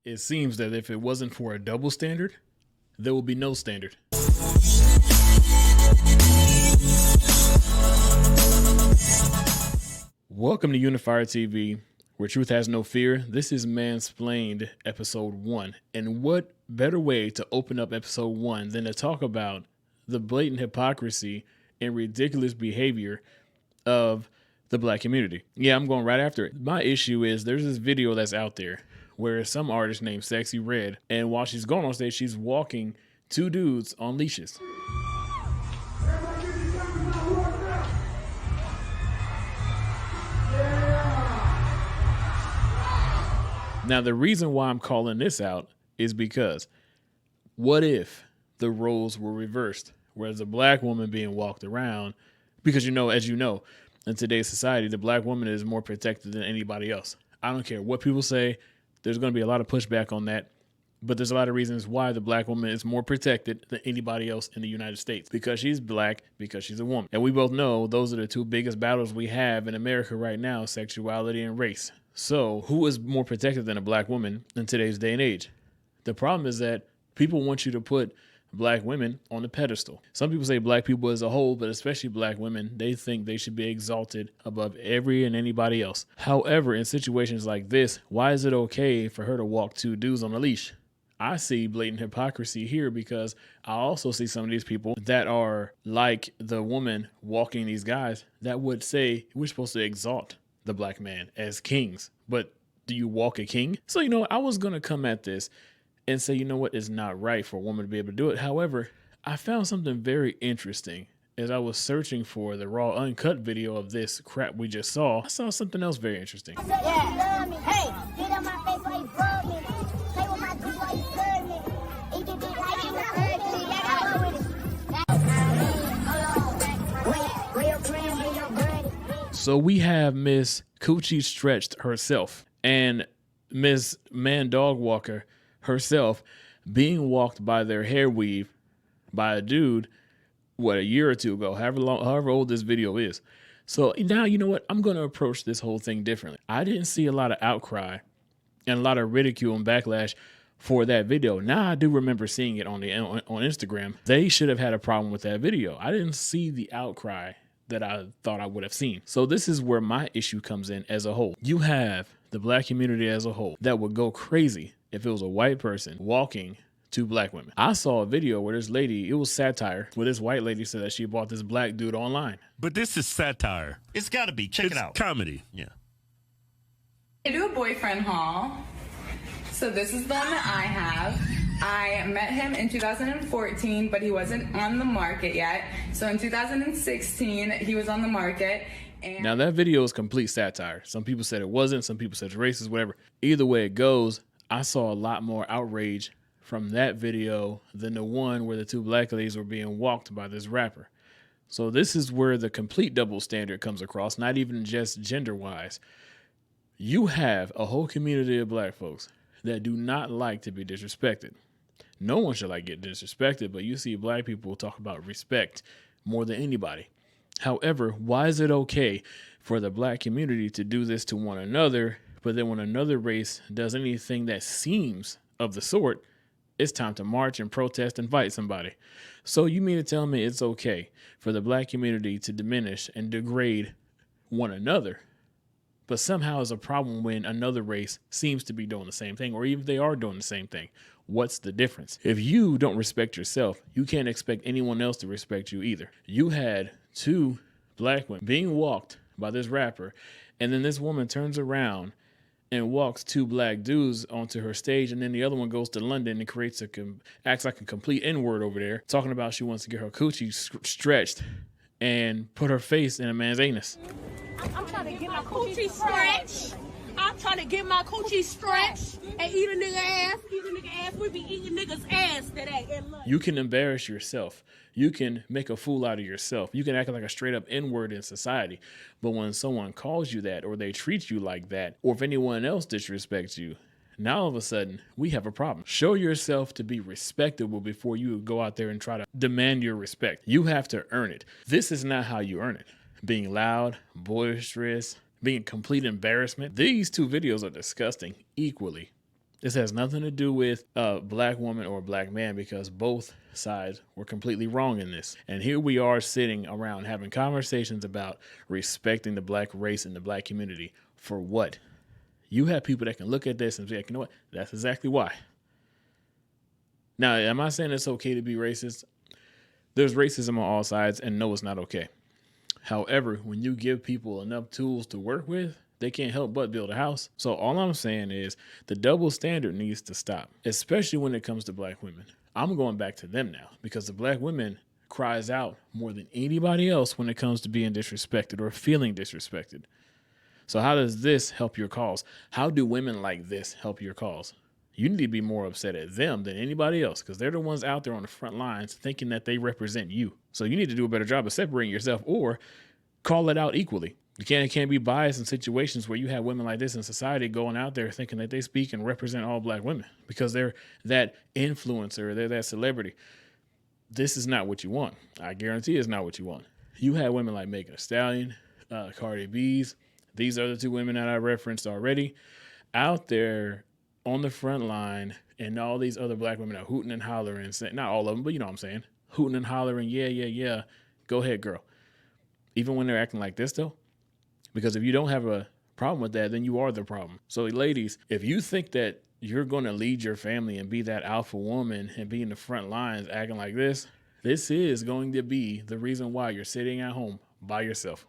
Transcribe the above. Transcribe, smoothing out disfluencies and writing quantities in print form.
It seems that if it wasn't for a double standard, there will be no standard. Welcome to Unifier TV, where truth has no fear. This is MANsplained episode 1. And what better way to open up episode 1 than to talk about the blatant hypocrisy and ridiculous behavior of the black community. Yeah, I'm going right after it. My issue is there's this video that's out there where some artist named Sexy Red, and while she's going on stage, she's walking two dudes on leashes. Now, the reason why I'm calling this out is because what if the roles were reversed, whereas a black woman being walked around, because as you know, in today's society, the black woman is more protected than anybody else. I don't care what people say. There's going to be a lot of pushback on that, but there's a lot of reasons why the black woman is more protected than anybody else in the United States, because she's black, because she's a woman. And we both know those are the two biggest battles we have in America right now, sexuality and race. So who is more protected than a black woman in today's day and age? The problem is that people want you to put black women on a pedestal. Some people say black people as a whole, but especially black women, they think they should be exalted above every and anybody else. However, in situations like this, why is it okay for her to walk two dudes on a leash? I see blatant hypocrisy here because I also see some of these people that are like the woman walking these guys that would say we're supposed to exalt the black man as kings, but do you walk a king? So, I was going to come at this and say, it's not right for a woman to be able to do it. However, I found something very interesting as I was searching for the raw uncut video of this crap we just saw. I saw something else very interesting. So we have Miss Coochie Stretched herself and Miss Man Dog Walker herself being walked by their hair weave by a dude, a year or two ago, however old this video is. So now, I'm going to approach this whole thing differently. I didn't see a lot of outcry and a lot of ridicule and backlash for that video. Now I do remember seeing it on Instagram. They should have had a problem with that video. I didn't see the outcry that I thought I would have seen. So this is where my issue comes in as a whole. You have the black community as a whole that would go crazy if it was a white person walking two black women. I saw a video where this lady, it was satire, where this white lady said that she bought this black dude online. But this is satire. It's got to be. Check it out. Comedy. Yeah. I do a boyfriend haul. So this is the one that I have. I met him in 2014, but he wasn't on the market yet. So in 2016, he was on the market. And now that video is complete satire. Some people said it wasn't. Some people said it's racist, whatever. Either way it goes, I saw a lot more outrage from that video than the one where the two black ladies were being walked by this rapper. So this is where the complete double standard comes across, not even just gender-wise. You have a whole community of black folks that do not like to be disrespected. No one should get disrespected, but you see black people talk about respect more than anybody. However, why is it okay for the black community to do this to one another, but then when another race does anything that seems of the sort, it's time to march and protest and fight somebody? So you mean to tell me it's okay for the black community to diminish and degrade one another, but somehow it's a problem when another race seems to be doing the same thing, or even if they are doing the same thing? What's the difference? If you don't respect yourself, you can't expect anyone else to respect you either. You had two black women being walked by this rapper, and then this woman turns around and walks two black dudes onto her stage, and then the other one goes to London and acts like a complete N-word over there, talking about she wants to get her coochie stretched and put her face in a man's anus. I'm trying to get my coochie stretched. I'm trying to get my coochie stretched and eat a nigga ass. Eat a nigga ass. We be eating niggas ass today. You can embarrass yourself. You can make a fool out of yourself. You can act like a straight up N-word in society. But when someone calls you that, or they treat you like that, or if anyone else disrespects you, now all of a sudden we have a problem. Show yourself to be respectable before you go out there and try to demand your respect. You have to earn it. This is not how you earn it. Being loud, boisterous, being complete embarrassment. These two videos are disgusting equally. This has nothing to do with a black woman or a black man, because both sides were completely wrong in this. And here we are sitting around having conversations about respecting the black race and the black community. For what? You have people that can look at this and say, you know what? That's exactly why. Now, am I saying it's okay to be racist? There's racism on all sides, and no, it's not okay. However, when you give people enough tools to work with, they can't help but build a house. So all I'm saying is the double standard needs to stop, especially when it comes to black women. I'm going back to them now, because the black women cries out more than anybody else when it comes to being disrespected or feeling disrespected. So how does this help your cause? How do women like this help your cause? You need to be more upset at them than anybody else, because they're the ones out there on the front lines thinking that they represent you. So you need to do a better job of separating yourself, or call it out equally. You can't be biased in situations where you have women like this in society going out there thinking that they speak and represent all black women because they're that influencer, they're that celebrity. This is not what you want. I guarantee it's not what you want. You have women like Megan Thee Stallion, Cardi B's, these other two women that I referenced already, out there on the front line, and all these other black women are hooting and hollering, saying, not all of them, but you know what I'm saying, hooting and hollering, yeah, go ahead, girl. Even when they're acting like this, though, because if you don't have a problem with that, then you are the problem. So ladies, if you think that you're going to lead your family and be that alpha woman and be in the front lines acting like this is going to be the reason why you're sitting at home by yourself.